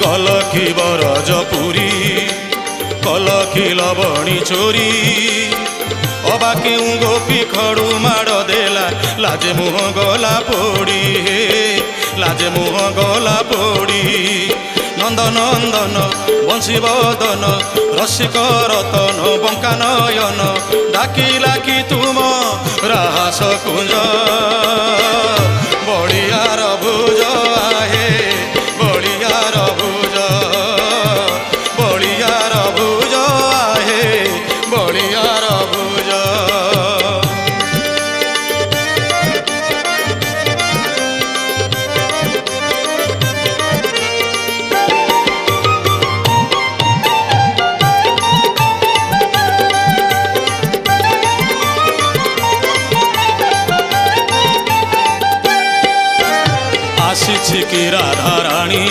कलखी बरजपुरी कलखी लवणी चोरी अबा केउ गोपी खड़ू माड़ देला लाजे मुह गला पोड़ी हे लाजे मुह गला पोड़ी नंद नंदन बंशी बदन रसिक रतन बंका नयन डाकिला कि तुम रास कुंज बड़ियार भुज आहे बड़ियार भुज बड़ियार भुज आहे बड़ियार भुज। आसी कि राधा राणी